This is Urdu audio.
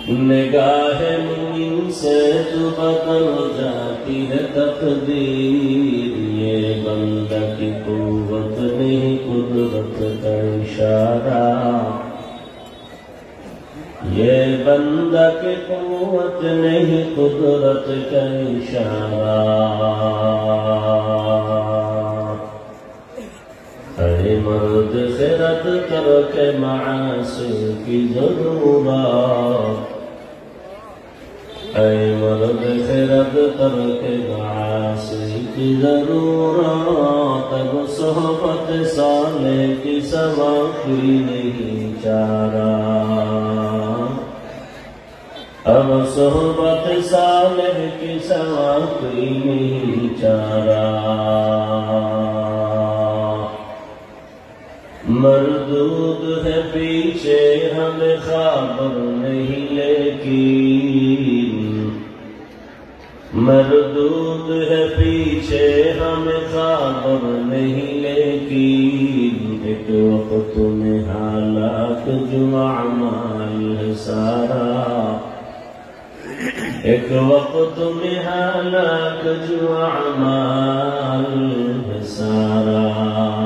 نگاہ مومن سے جو بدل جاتی ہے تقدیر، یہ بندہ کی قوت نہیں قدرت کا اشارہ، یہ بندہ کی قوت نہیں قدرت کا اشارہ۔ اے مرد خرد کر کے معاصی کی ضرورت، اے مرد خرد کر کے معاصی کی ضرورت، اب صحبت صالح کی سوا کوئی نہیں چارہ، اب صحبت صالح کی سوا کوئی نہیں چارہ۔ مردود ہے پیچھے ہمیں خبر نہیں لیکن، مردود ہے پیچھے ہمیں خبر نہیں لیکن، ایک وقت میں حالات جو اعمال ہے سارا، ایک وقت میں حالات جو اعمال ہے سارا۔